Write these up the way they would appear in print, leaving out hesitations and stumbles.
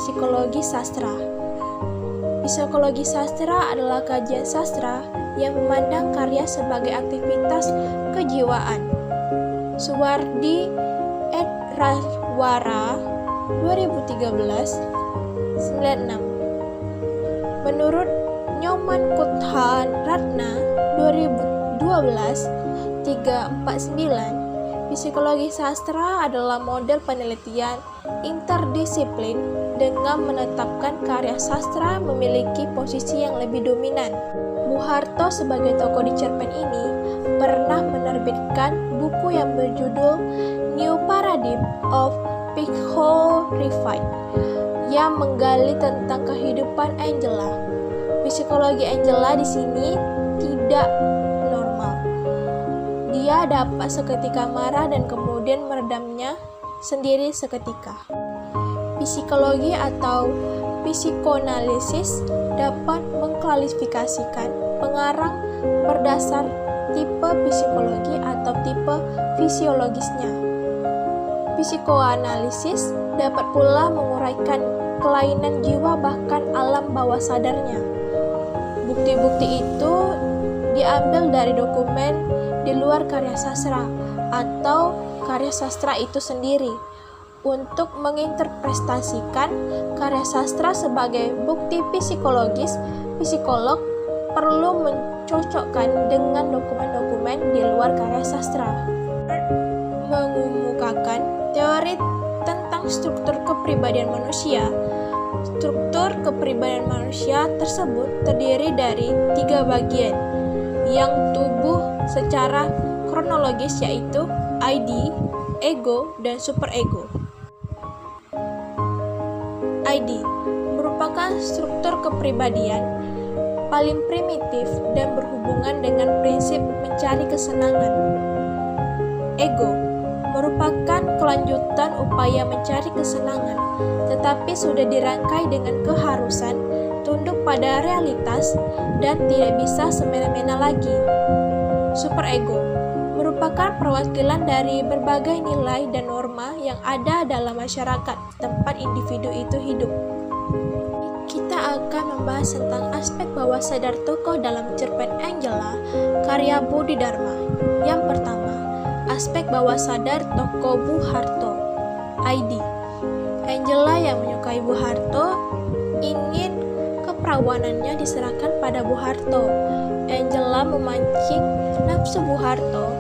psikologi sastra. Psikologi sastra adalah kajian sastra yang memandang karya sebagai aktivitas kejiwaan. Suwardi ed Rahwara 2013 96. Menurut Nyoman Kuthan Ratna 2012 349, psikologi sastra adalah model penelitian interdisiplin dengan menetapkan karya sastra memiliki posisi yang lebih dominan. Buharto sebagai tokoh di cerpen ini pernah menerbitkan buku yang berjudul New Paradigm of Psychoreflection yang menggali tentang kehidupan Angela. Psikologi Angela di sini tidak normal. Dia dapat seketika marah dan kemudian meredamnya sendiri seketika. Psikologi atau psikoanalisis dapat mengklasifikasikan pengarang berdasar tipe psikologi atau tipe fisiologisnya. Psikoanalisis dapat pula menguraikan kelainan jiwa bahkan alam bawah sadarnya. Bukti-bukti itu diambil dari dokumen di luar karya sastra atau karya sastra itu sendiri. Untuk menginterpretasikan karya sastra sebagai bukti psikologis, psikolog perlu mencocokkan dengan dokumen-dokumen di luar karya sastra. Mengemukakan teori tentang struktur kepribadian manusia. Struktur kepribadian manusia tersebut terdiri dari 3 bagian yang tumbuh secara kronologis, yaitu ID, ego, dan superego. ID merupakan struktur kepribadian paling primitif dan berhubungan dengan prinsip mencari kesenangan. Ego merupakan kelanjutan upaya mencari kesenangan, tetapi sudah dirangkai dengan keharusan, tunduk pada realitas, dan tidak bisa semena-mena lagi. Superego merupakan perwakilan dari berbagai nilai dan norma yang ada dalam masyarakat tempat individu itu hidup. Kita akan membahas tentang aspek bawah sadar tokoh dalam cerpen Angela, karya Budi Dharma. Yang pertama, aspek bawah sadar tokoh Buharto. ID. Angela yang menyukai Buharto ingin keperawanannya diserahkan pada Buharto. Angela memancing nafsu Buharto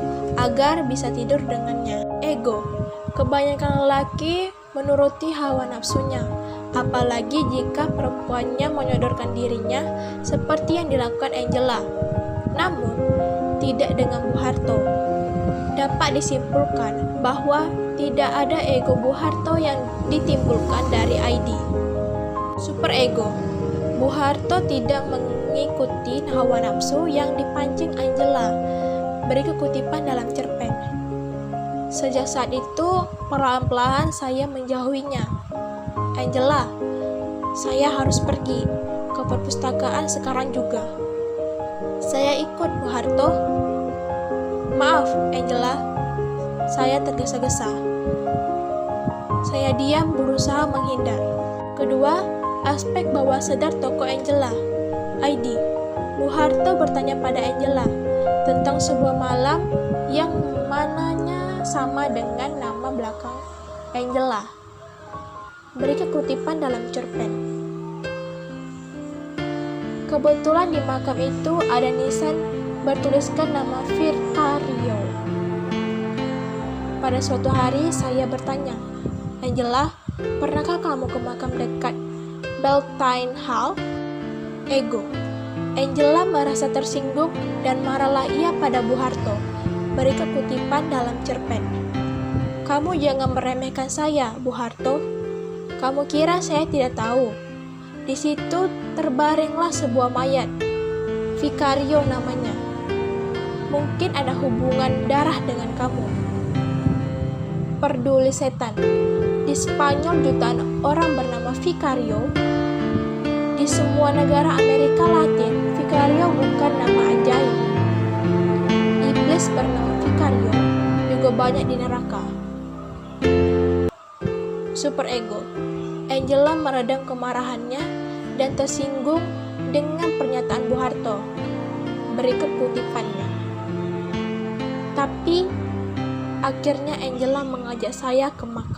agar bisa tidur dengannya. Ego. Kebanyakan lelaki menuruti hawa nafsunya, apalagi jika perempuannya menyodorkan dirinya seperti yang dilakukan Angela. Namun, tidak dengan Buharto. Dapat disimpulkan bahwa tidak ada ego Buharto yang ditimbulkan dari ID. Superego. Buharto tidak mengikuti hawa nafsu yang dipancing Angela. Berikut kutipan dalam cerpen. Sejak saat itu, perlahan-lahan saya menjauhinya. Angela, saya harus pergi ke perpustakaan sekarang juga. Saya ikut, Buharto. Maaf, Angela. Saya tergesa-gesa. Saya diam berusaha menghindar. Kedua, aspek bawah sadar tokoh Angela. ID. Buharto bertanya pada Angela tentang sebuah malam yang mananya sama dengan nama belakang Angela. Berikut kutipan dalam cerpen. Kebetulan di makam itu ada nisan bertuliskan nama Vicario. Pada suatu hari saya bertanya, Angela, pernahkah kamu ke makam dekat Beltane Hall? Ego. Angela merasa tersinggung dan marahlah ia pada Buharto. Berikut kutipan dalam cerpen. Kamu jangan meremehkan saya, Buharto. Kamu kira saya tidak tahu? Di situ terbaringlah sebuah mayat. Vicario namanya. Mungkin ada hubungan darah dengan kamu. Peduli setan. Di Spanyol jutaan orang bernama Vicario. Di semua negara Amerika Latin, Vicario bukan nama ajaib. Iblis bernama Vicario juga banyak di neraka. Superego. Angela meredam kemarahannya dan tersinggung dengan pernyataan Bu Harto. Berikut kutipannya. Tapi akhirnya Angela mengajak saya ke makam